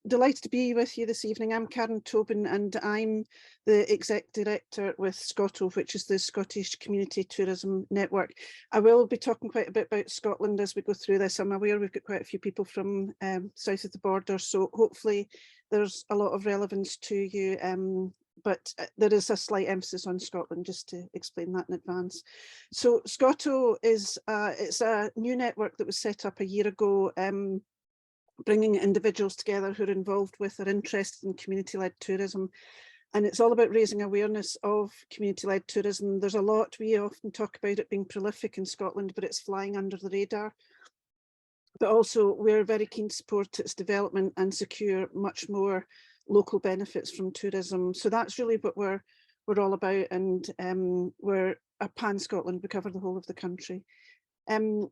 delighted to be with you this evening. I'm Carron Tobin and I'm the Exec Director with SCOTO, which is the Scottish Community Tourism Network. I will be talking quite a bit about Scotland as we go through this. I'm aware we've got quite a few people from south of the border, so hopefully there's a lot of relevance to you. But there is a slight emphasis on Scotland, just to explain that in advance. So SCOTO is it's a new network that was set up a year ago, bringing individuals together who are involved with or interested in community-led tourism. And it's all about raising awareness of community-led tourism. There's a lot, we often talk about it being prolific in Scotland, but it's flying under the radar. But also we're very keen to support its development and secure much more local benefits from tourism. So that's really what we're all about. And we're a pan-Scotland, we cover the whole of the country. And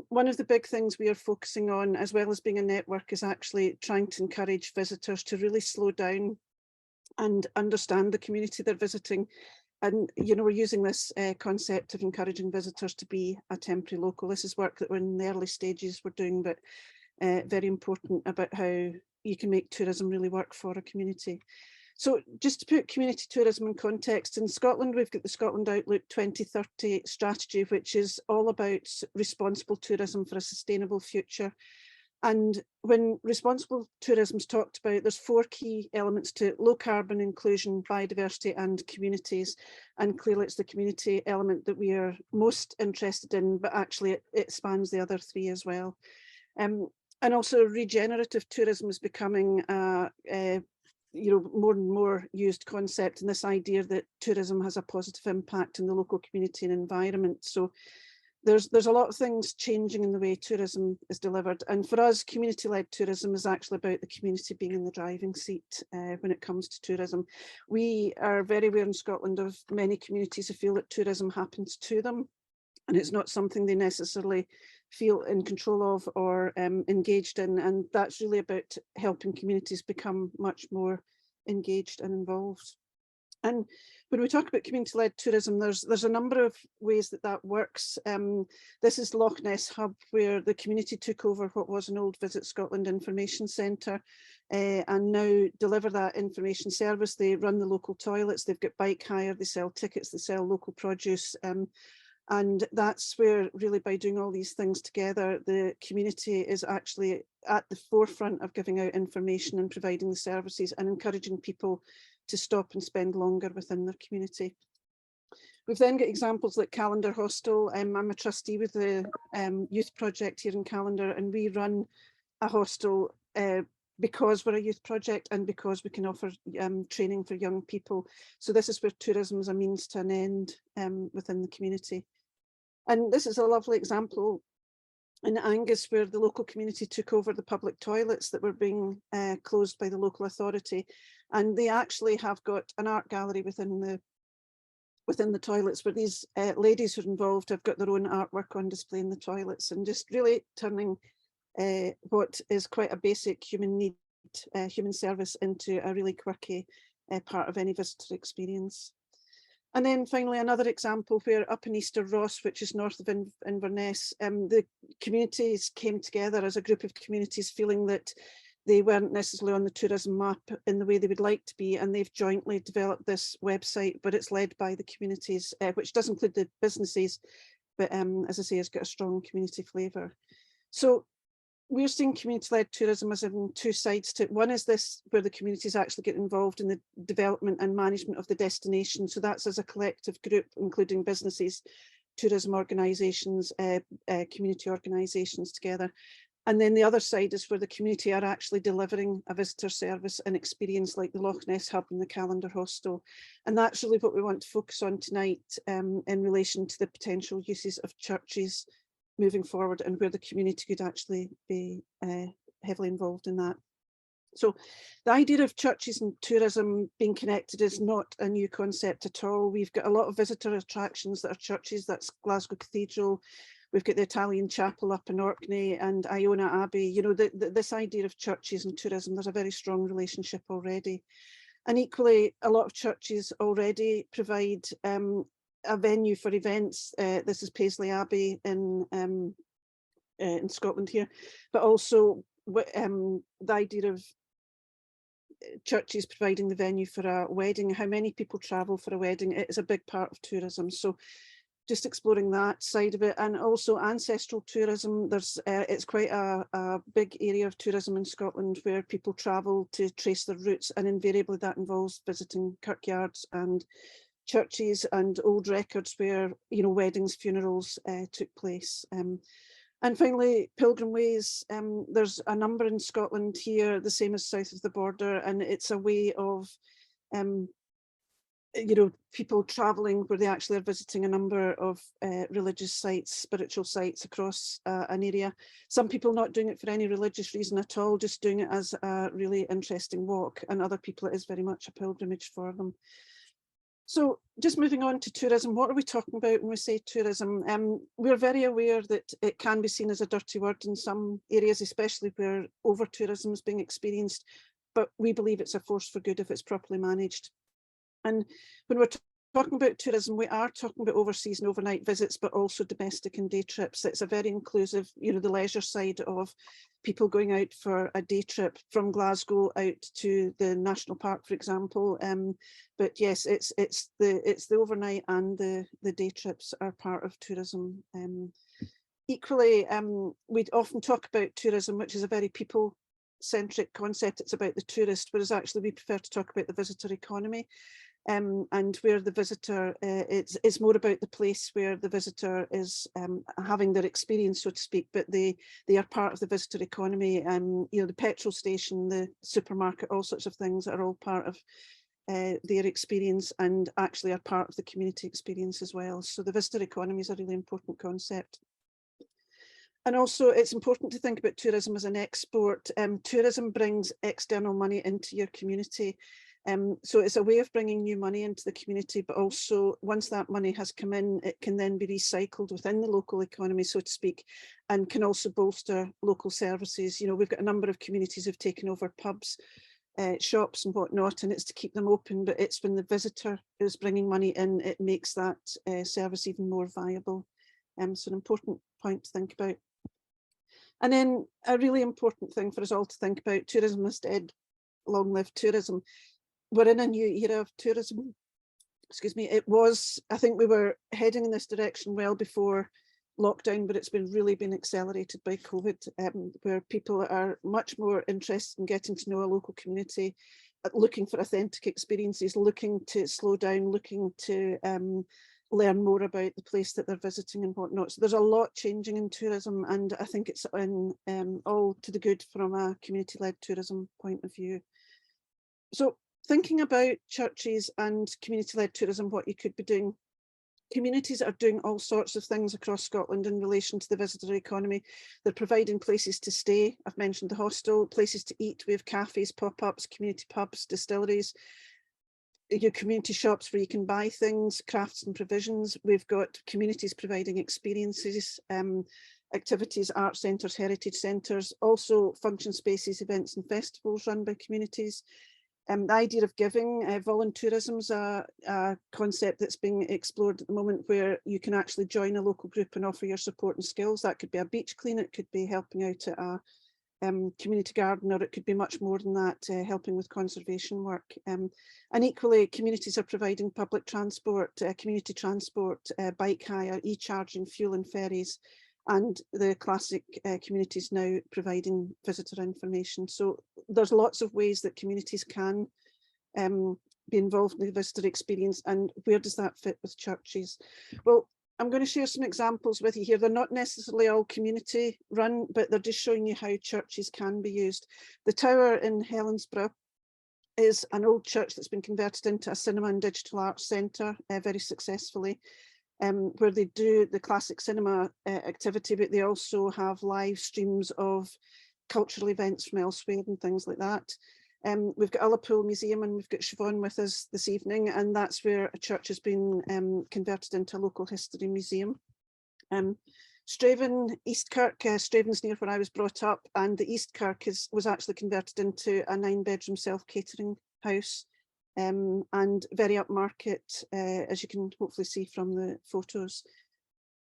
one of the big things we are focusing on, as well as being a network, is actually trying to encourage visitors to really slow down and understand the community they're visiting. And, you know, we're using this concept of encouraging visitors to be a temporary local. This is work that we're in the early stages we're doing, but very important about how you can make tourism really work for a community. So just to put community tourism in context, in Scotland, we've got the Scotland Outlook 2030 strategy, which is all about responsible tourism for a sustainable future. And when responsible tourism is talked about, there's 4 key elements to it: low carbon, inclusion, biodiversity and communities. And clearly it's the community element that we are most interested in, but actually it spans the other 3 as well. And also regenerative tourism is becoming more and more used concept, and this idea that tourism has a positive impact in the local community and environment. So there's a lot of things changing in the way tourism is delivered. And for us, community-led tourism is actually about the community being in the driving seat when it comes to tourism. We are very aware in Scotland of many communities who feel that tourism happens to them, and it's not something they necessarily feel in control of or engaged in. And that's really about helping communities become much more engaged and involved. And when we talk about community-led tourism, there's a number of ways that works. This is Loch Ness Hub, where the community took over what was an old Visit Scotland information centre and now deliver that information service. They run the local toilets, they've got bike hire, they sell tickets, they sell local produce. And that's where, really, by doing all these things together, the community is actually at the forefront of giving out information and providing the services and encouraging people to stop and spend longer within their community. We've then got examples like Calendar Hostel. I'm a trustee with the youth project here in Calendar, and we run a hostel because we're a youth project and because we can offer training for young people. So this is where tourism is a means to an end within the community. And this is a lovely example in Angus, where the local community took over the public toilets that were being closed by the local authority. And they actually have got an art gallery within the toilets, where these ladies who are involved have got their own artwork on display in the toilets, and just really turning what is quite a basic human need, human service, into a really quirky part of any visitor experience. And then finally, another example where up in Easter Ross, which is north of Inverness, the communities came together as a group of communities feeling that they weren't necessarily on the tourism map in the way they would like to be, and they've jointly developed this website, but it's led by the communities, which does include the businesses, but as I say, it's got a strong community flavour. So we're seeing community-led tourism as having 2 sides to it. One is this, where the communities actually get involved in the development and management of the destination. So that's as a collective group, including businesses, tourism organisations, community organisations together. And then the other side is where the community are actually delivering a visitor service and experience like the Loch Ness Hub and the Calendar Hostel. And that's really what we want to focus on tonight in relation to the potential uses of churches moving forward, and where the community could actually be heavily involved in that. So the idea of churches and tourism being connected is not a new concept at all. We've got a lot of visitor attractions that are churches. That's Glasgow Cathedral. We've got the Italian Chapel up in Orkney and Iona Abbey. You know, this idea of churches and tourism, there's a very strong relationship already. And equally, a lot of churches already provide a venue for events. This is Paisley Abbey in Scotland here, but also the idea of churches providing the venue for a wedding, how many people travel for a wedding. It is a big part of tourism. So just exploring that side of it, and also ancestral tourism. There's it's quite a big area of tourism in Scotland where people travel to trace their roots, and invariably that involves visiting kirkyards and churches and old records where, you know, weddings, funerals took place. And finally, pilgrim ways. There's a number in Scotland here, the same as south of the border, and it's a way of you know, people travelling where they actually are visiting a number of religious sites, spiritual sites across an area. Some people not doing it for any religious reason at all, just doing it as a really interesting walk, and other people it is very much a pilgrimage for them. So just moving on to tourism, what are we talking about when we say tourism? We're very aware that it can be seen as a dirty word in some areas, especially where over-tourism is being experienced, but we believe it's a force for good if it's properly managed. And when we're talking about tourism, we are talking about overseas and overnight visits, but also domestic and day trips. It's a very inclusive, you know, the leisure side of people going out for a day trip from Glasgow out to the national park, for example. But yes, it's the overnight and the day trips are part of tourism. Equally, we often talk about tourism, which is a very people-centric concept. It's about the tourist, whereas actually we prefer to talk about the visitor economy. And where the visitor, it's more about the place where the visitor is having their experience, so to speak, but they are part of the visitor economy. You know, the petrol station, the supermarket, all sorts of things are all part of their experience, and actually are part of the community experience as well. So the visitor economy is a really important concept. And also it's important to think about tourism as an export. Tourism brings external money into your community. So it's a way of bringing new money into the community, but also once that money has come in, it can then be recycled within the local economy, so to speak, and can also bolster local services. You know, we've got a number of communities who've taken over pubs, shops and whatnot, and it's to keep them open, but it's when the visitor is bringing money in, it makes that service even more viable. So an important point to think about. And then a really important thing for us all to think about, tourism is dead, long live tourism. We're in a new era of tourism. Excuse me. It was, I think we were heading in this direction well before lockdown, but it's really been accelerated by COVID, where people are much more interested in getting to know a local community, looking for authentic experiences, looking to slow down, looking to learn more about the place that they're visiting and whatnot. So there's a lot changing in tourism, and I think it's all to the good from a community-led tourism point of view. So thinking about churches and community-led tourism, what you could be doing. Communities are doing all sorts of things across Scotland in relation to the visitor economy. They're providing places to stay. I've mentioned the hostel, places to eat. We have cafes, pop-ups, community pubs, distilleries, your community shops where you can buy things, crafts and provisions. We've got communities providing experiences, activities, art centres, heritage centres, also function spaces, events and festivals run by communities. The idea of giving, volunteerism is a concept that's being explored at the moment, where you can actually join a local group and offer your support and skills. That could be a beach clean, it could be helping out at a community garden, or it could be much more than that, helping with conservation work. And equally, communities are providing public transport, community transport, bike hire, e-charging, fuel and ferries, and the classic communities now providing visitor information. So there's lots of ways that communities can be involved in the visitor experience, and where does that fit with churches? Well, I'm going to share some examples with you here. They're not necessarily all community run, but they're just showing you how churches can be used. The tower in Helensburgh is an old church that's been converted into a cinema and digital arts centre very successfully. Where they do the classic cinema activity, but they also have live streams of cultural events from elsewhere and things like that. We've got Ullapool Museum, and we've got Siobhan with us this evening, and that's where a church has been converted into a local history museum. Straven, East Kirk, Straven's near where I was brought up, and the East Kirk was actually converted into a 9-bedroom self-catering house. And very upmarket, as you can hopefully see from the photos.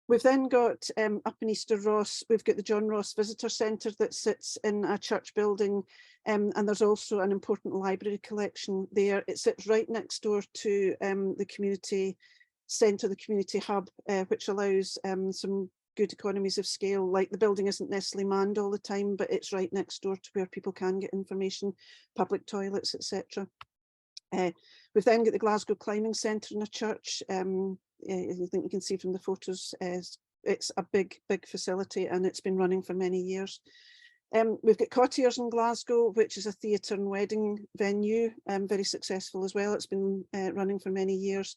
We've then got up in Easter Ross, we've got the John Ross Visitor Centre that sits in a church building, and there's also an important library collection there. It sits right next door to the community centre, the community hub, which allows some good economies of scale. Like, the building isn't necessarily manned all the time, but it's right next door to where people can get information, public toilets, etc. We've then got the Glasgow Climbing Centre in a church. I think you can see from the photos, it's a big facility, and it's been running for many years. We've got Cottiers in Glasgow, which is a theatre and wedding venue, very successful as well. It's been running for many years.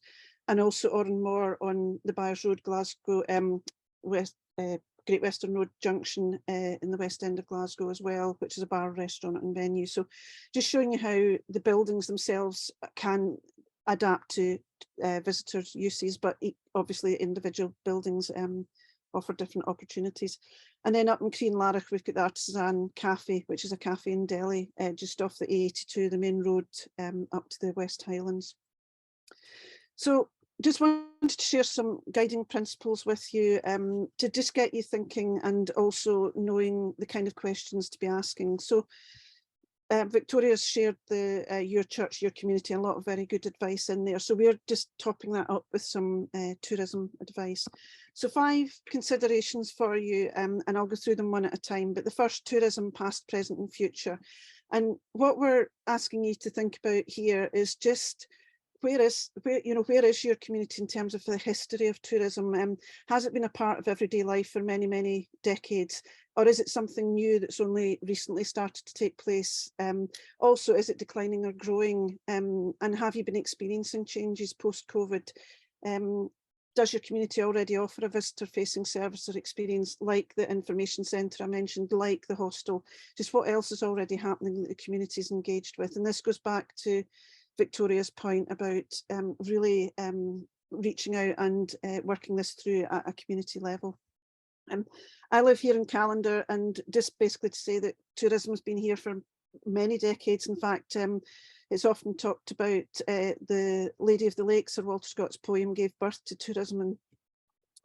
And also Oranmore on the Byres Road, Glasgow, Great Western Road Junction in the West End of Glasgow as well, which is a bar, restaurant and venue. So just showing you how the buildings themselves can adapt to visitors' uses, but obviously individual buildings offer different opportunities. And then up in Crean-Larach, we've got the Artisan Cafe, which is a cafe in Delhi, just off the A82, the main road up to the West Highlands. So just wanted to share some guiding principles with you to just get you thinking, and also knowing the kind of questions to be asking. So Victoria's shared the Your Church, Your Community, a lot of very good advice in there. So we're just topping that up with some tourism advice. So 5 considerations for you, and I'll go through them one at a time. But the first, tourism, past, present and future. And what we're asking you to think about here is just, where is your community in terms of the history of tourism? Has it been a part of everyday life for many, many decades? Or is it something new that's only recently started to take place? Also, is it declining or growing? And have you been experiencing changes post-COVID? Does your community already offer a visitor-facing service or experience, like the information centre I mentioned, like the hostel? Just what else is already happening that the community is engaged with? And this goes back to Victoria's point about really reaching out and working this through at a community level. I live here in Callander, and just basically to say that tourism has been here for many decades. In fact, it's often talked about the Lady of the Lake, Sir Walter Scott's poem, gave birth to tourism in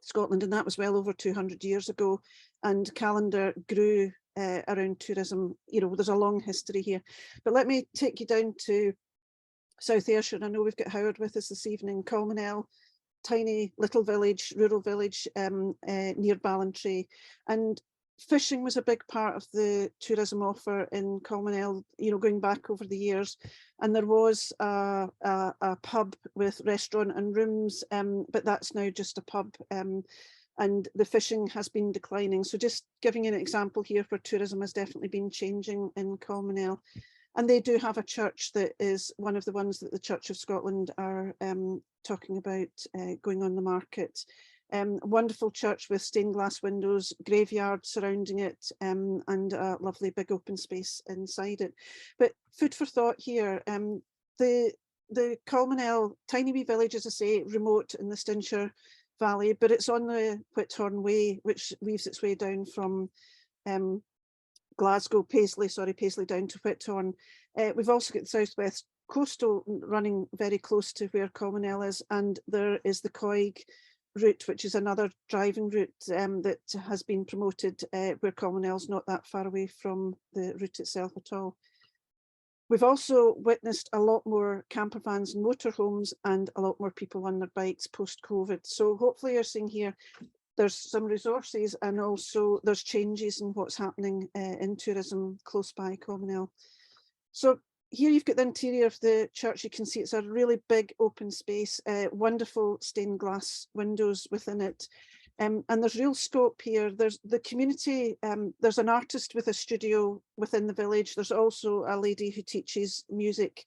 Scotland, and that was well over 200 years ago. And Callander grew around tourism. You know, there's a long history here. But let me take you down to South Ayrshire. I know we've got Howard with us this evening. Colmanel, tiny little village, rural village near Ballantrae, and fishing was a big part of the tourism offer in Colmanel, you know, going back over the years. And there was a pub with restaurant and rooms, but that's now just a pub, and the fishing has been declining. So just giving you an example here where tourism has definitely been changing in Colmanel. And they do have a church that is one of the ones that the Church of Scotland are talking about going on the market. Wonderful church with stained glass windows, graveyard surrounding it, and a lovely big open space inside it. But food for thought here. The Colmanel, tiny wee village, as I say, remote in the Stinshire Valley, but it's on the Whithorn Way, which weaves its way down from Glasgow, Paisley down to Whithorn. We've also got the Southwest Coastal running very close to where Colmanel is, and there is the Coig route, which is another driving route that has been promoted, where Colmanel's not that far away from the route itself at all. We've also witnessed a lot more camper vans and motorhomes, and a lot more people on their bikes post-COVID. So hopefully you're seeing here there's some resources, and also there's changes in what's happening in tourism close by Colmanel. So here you've got the interior of the church. You can see it's a really big open space, wonderful stained glass windows within it. And there's real scope here. There's the community, there's an artist with a studio within the village. There's also a lady who teaches music.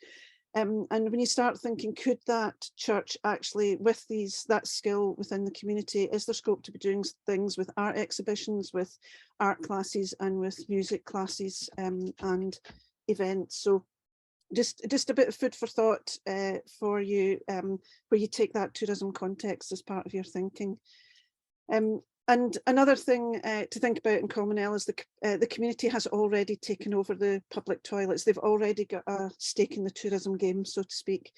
And when you start thinking, could that church actually, with that skill within the community, is there scope to be doing things with art exhibitions, with art classes, and with music classes and events? So just a bit of food for thought for you, where you take that tourism context as part of your thinking. And another thing to think about in Colmanel is the community has already taken over the public toilets. They've already got a stake in the tourism game, so to speak.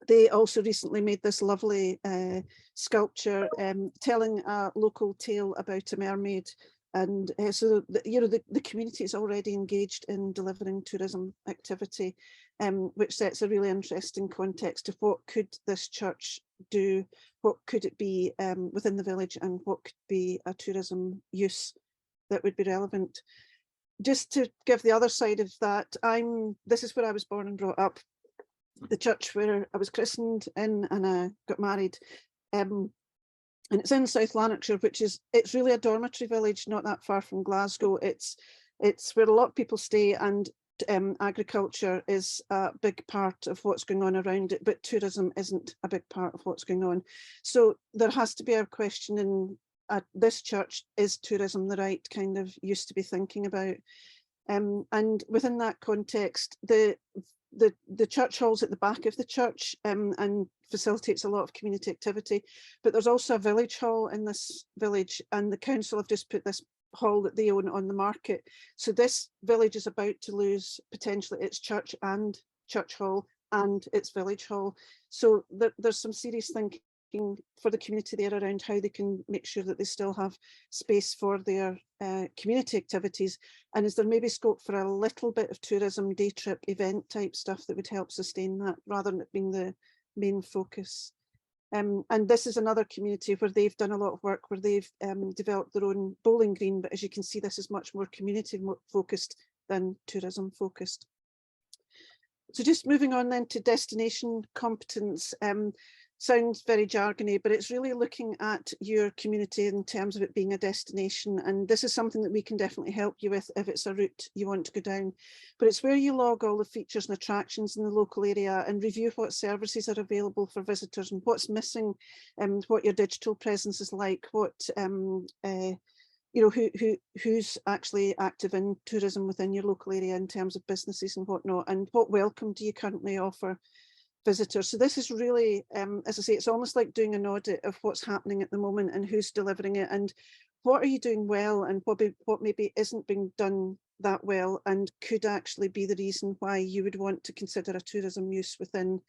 they also recently made this lovely sculpture telling a local tale about a mermaid. And so, the community is already engaged in delivering tourism activity, which sets a really interesting context of what could this church do, what could it be within the village, and what could be a tourism use that would be relevant. Just to give the other side of that, this is where I was born and brought up. The church where I was christened in and I got married. And it's in South Lanarkshire, it's really a dormitory village, not that far from Glasgow. It's where a lot of people stay, and agriculture is a big part of what's going on around it, but tourism isn't a big part of what's going on. So there has to be a question in this church, is tourism the right kind of use to be thinking about? And within that context, the church hall's at the back of the church and facilitates a lot of community activity, but there's also a village hall in this village, and the council have just put this hall that they own on the market. So this village is about to lose potentially its church and church hall and its village hall. So there's some serious thinking for the community there around how they can make sure that they still have space for their community activities, and is there maybe scope for a little bit of tourism, day trip, event type stuff that would help sustain that rather than it being the main focus. And this is another community where they've done a lot of work, where they've developed their own bowling green, but as you can see, this is much more community focused than tourism focused. So just moving on then to destination competence. Sounds very jargony, but it's really looking at your community in terms of it being a destination. And this is something that we can definitely help you with if it's a route you want to go down. But it's where you log all the features and attractions in the local area and review what services are available for visitors and what's missing, and what your digital presence is like, what who's actually active in tourism within your local area in terms of businesses and whatnot, and what welcome do you currently offer visitors. So this is really, as I say, it's almost like doing an audit of what's happening at the moment and who's delivering it, and what are you doing well, and what maybe isn't being done that well and could actually be the reason why you would want to consider a tourism use within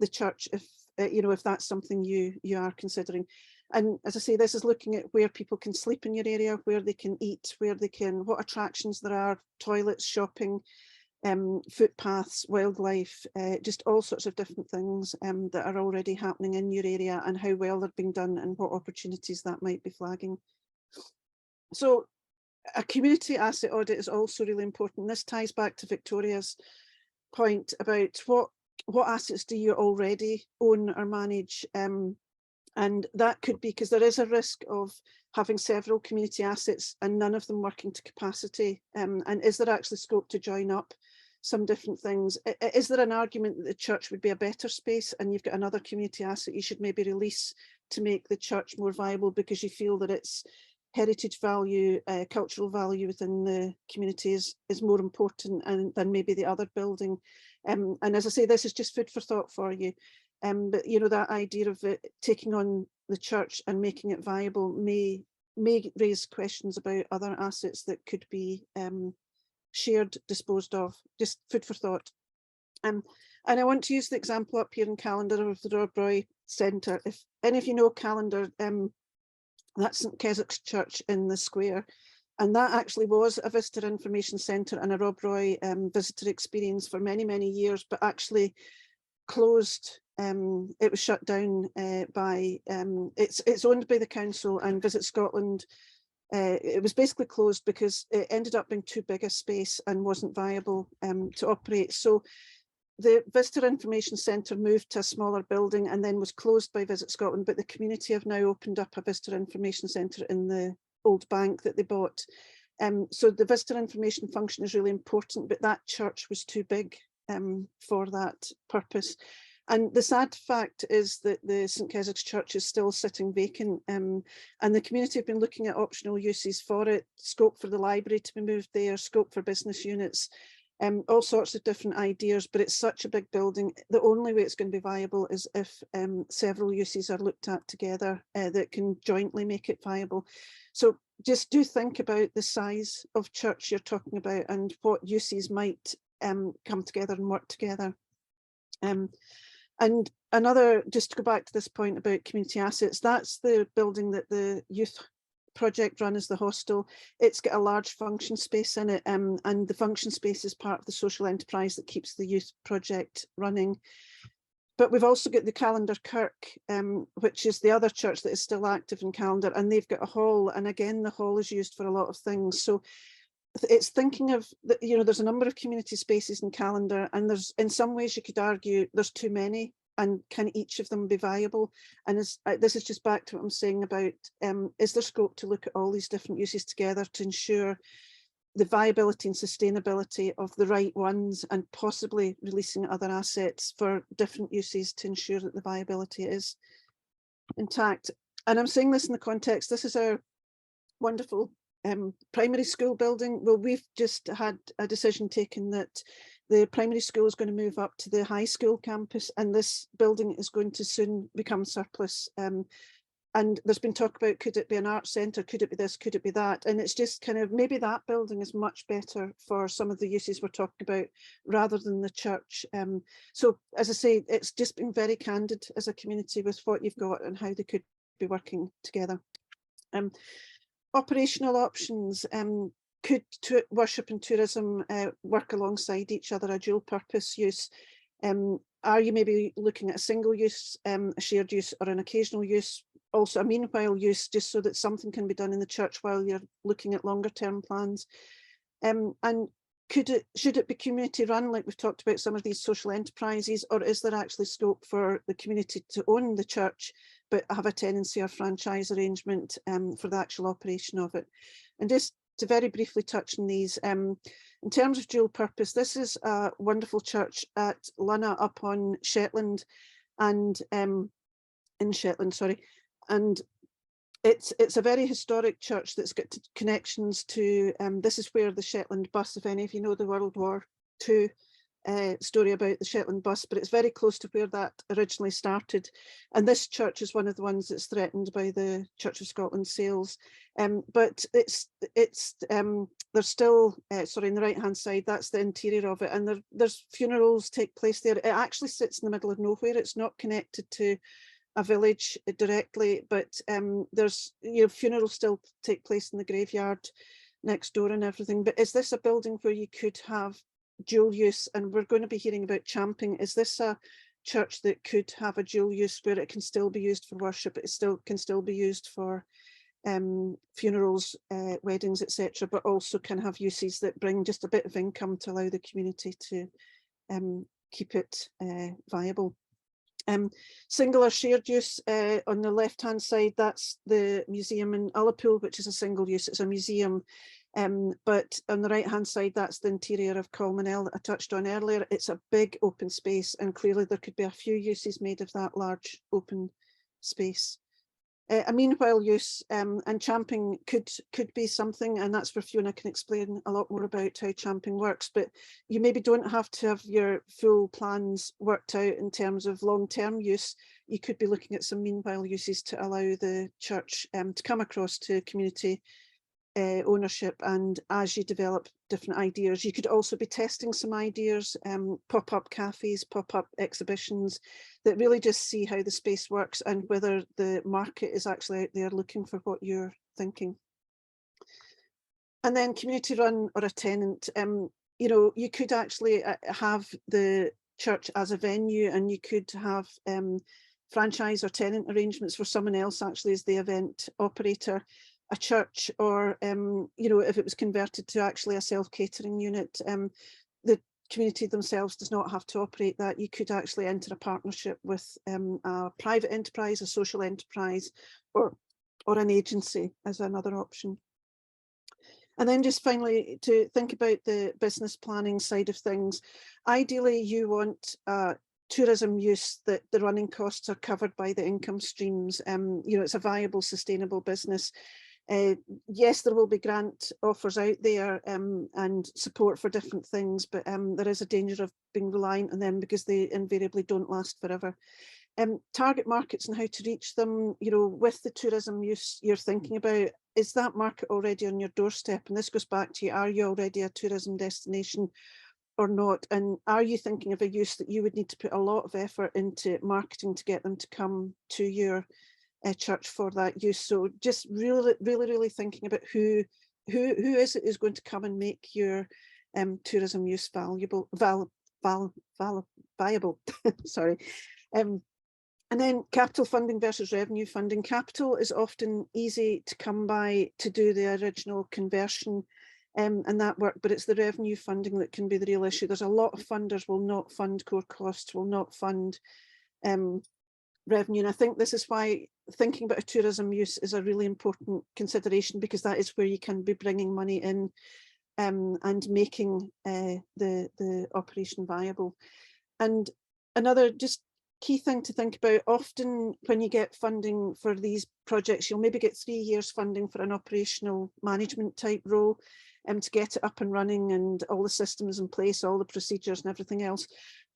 the church, if if that's something you are considering. And as I say, this is looking at where people can sleep in your area, where they can eat, what attractions there are, toilets, shopping, footpaths, wildlife, just all sorts of different things that are already happening in your area and how well they're being done and what opportunities that might be flagging. So a community asset audit is also really important. This ties back to Victoria's point about what assets do you already own or manage, and that could be because there is a risk of having several community assets and none of them working to capacity, and is there actually scope to join up some different things? Is there an argument that the church would be a better space and you've got another community asset you should maybe release to make the church more viable because you feel that its heritage value, cultural value within the community is more important than maybe the other building? And as I say, this is just food for thought for you. But that idea of it taking on the church and making it viable may raise questions about other assets that could be shared, disposed of. Just food for thought. And I want to use the example up here in Callander of the Rob Roy Centre. If any of you know Callander, that's St Kesik's Church in the square, and that actually was a visitor information centre and a Rob Roy visitor experience for many, many years, but actually closed. It was shut down by, it's owned by the council, and Visit Scotland, it was basically closed because it ended up being too big a space and wasn't viable to operate. So the Visitor Information Centre moved to a smaller building and then was closed by Visit Scotland, but the community have now opened up a Visitor Information Centre in the old bank that they bought. So the visitor information function is really important, but that church was too big for that purpose. And the sad fact is that the St Kesik's Church is still sitting vacant, and the community have been looking at optional uses for it, scope for the library to be moved there, scope for business units, all sorts of different ideas, but it's such a big building. The only way it's going to be viable is if several uses are looked at together that can jointly make it viable. So just do think about the size of church you're talking about and what uses might come together and work together. And another, just to go back to this point about community assets, that's the building that the youth project run as the hostel. It's got a large function space in it, and the function space is part of the social enterprise that keeps the youth project running. But we've also got the Calendar Kirk, which is the other church that is still active in Calendar, and they've got a hall, and again the hall is used for a lot of things. So it's thinking of, you know, there's a number of community spaces in Calendar, and there's, in some ways you could argue there's too many, and can each of them be viable? And this is just back to what I'm saying about, is there scope to look at all these different uses together to ensure the viability and sustainability of the right ones, and possibly releasing other assets for different uses to ensure that the viability is intact? And I'm saying this in the context, this is our wonderful primary school building. Well, we've just had a decision taken that the primary school is going to move up to the high school campus, and this building is going to soon become surplus. And there's been talk about, could it be an art centre? Could it be this? Could it be that? And it's just kind of, maybe that building is much better for some of the uses we're talking about rather than the church. So as I say, it's just being very candid as a community with what you've got and how they could be working together. Operational options. Could worship and tourism work alongside each other, a dual purpose use? Are you maybe looking at a single use, a shared use, or an occasional use? Also a meanwhile use, just so that something can be done in the church while you're looking at longer term plans. And should it be community run, like we've talked about some of these social enterprises, or is there actually scope for the community to own the church but have a tenancy or franchise arrangement for the actual operation of it? And just to very briefly touch on these, in terms of dual purpose, this is a wonderful church at Lunna up on Shetland, and in Shetland, sorry, and it's a very historic church that's got connections to, this is where the Shetland bus, if any of you know the World War II story about the Shetland bus, but it's very close to where that originally started. And this church is one of the ones that's threatened by the Church of Scotland sales. But there's still, sorry, on the right hand side, that's the interior of it. And there's funerals take place there. It actually sits in the middle of nowhere. It's not connected to a village directly, but there's, you know, funerals still take place in the graveyard next door and everything. But is this a building where you could have dual use? And we're going to be hearing about Champing. Is this a church that could have a dual use where it can still be used for worship, it can still be used for funerals, weddings, etc., but also can have uses that bring just a bit of income to allow the community to keep it viable? Single or shared use, on the left hand side, that's the museum in Ullapool, which is a single use, it's a museum. But on the right hand side, that's the interior of Colmanel that I touched on earlier. It's a big open space, and clearly there could be a few uses made of that large open space. A meanwhile use, and Champing could be something, and that's where Fiona can explain a lot more about how Champing works. But you maybe don't have to have your full plans worked out in terms of long-term use. You could be looking at some meanwhile uses to allow the church to come across to community ownership. And as you develop different ideas, you could also be testing some ideas, pop-up cafes, pop-up exhibitions that really just see how the space works and whether the market is actually out there looking for what you're thinking. And then community run or a tenant, you know, you could actually have the church as a venue, and you could have franchise or tenant arrangements for someone else actually as the event operator. A church, or you know, if it was converted to actually a self-catering unit, the community themselves does not have to operate that. You could actually enter a partnership with a private enterprise, a social enterprise, or an agency as another option. And then just finally, to think about the business planning side of things, ideally you want tourism use that the running costs are covered by the income streams. You know, it's a viable, sustainable business. Yes, there will be grant offers out there and support for different things, but there is a danger of being reliant on them because they invariably don't last forever. Target markets and how to reach them, you know, with the tourism use you're thinking about, is that market already on your doorstep? And this goes back to you, are you already a tourism destination? or not? And are you thinking of a use that you would need to put a lot of effort into marketing to get them to come to your church for that use? So just really thinking about who is it who's going to come and make your tourism use viable. Sorry. And then capital funding versus revenue funding. Capital is often easy to come by to do the original conversion and that work, but it's the revenue funding that can be the real issue. There's a lot of funders will not fund core costs, will not fund revenue. And I think this is why thinking about a tourism use is a really important consideration, because that is where you can be bringing money in and making the operation viable. And another just key thing to think about, often when you get funding for these projects, you'll maybe get 3 years funding for an operational management type role to get it up and running and all the systems in place, all the procedures and everything else.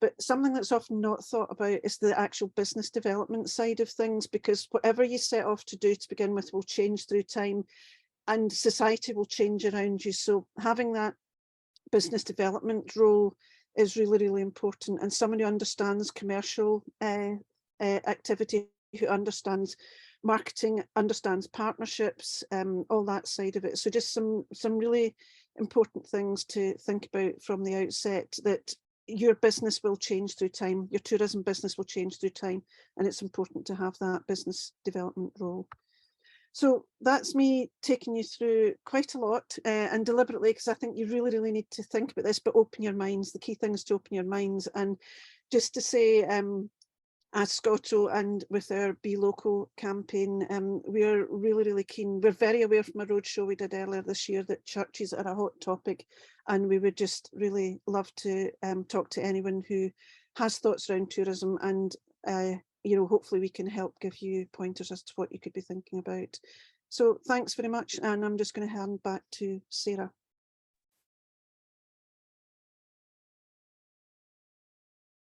But something that's often not thought about is the actual business development side of things, because whatever you set off to do to begin with will change through time and society will change around you. So having that business development role is really important, and someone who understands commercial activity, who understands marketing, understands partnerships, all that side of it. So just some really important things to think about from the outset, that your business will change through time, your tourism business will change through time, and it's important to have that business development role. So that's me taking you through quite a lot and deliberately, because I think you really need to think about this, but open your minds. The key thing is to open your minds. And just to say, as SCOTO and with our Be Local campaign, we're really keen. We're very aware from a roadshow we did earlier this year that churches are a hot topic, and we would just really love to talk to anyone who has thoughts around tourism, and you know, hopefully we can help give you pointers as to what you could be thinking about. So thanks very much, and I'm just going to hand back to Sarah.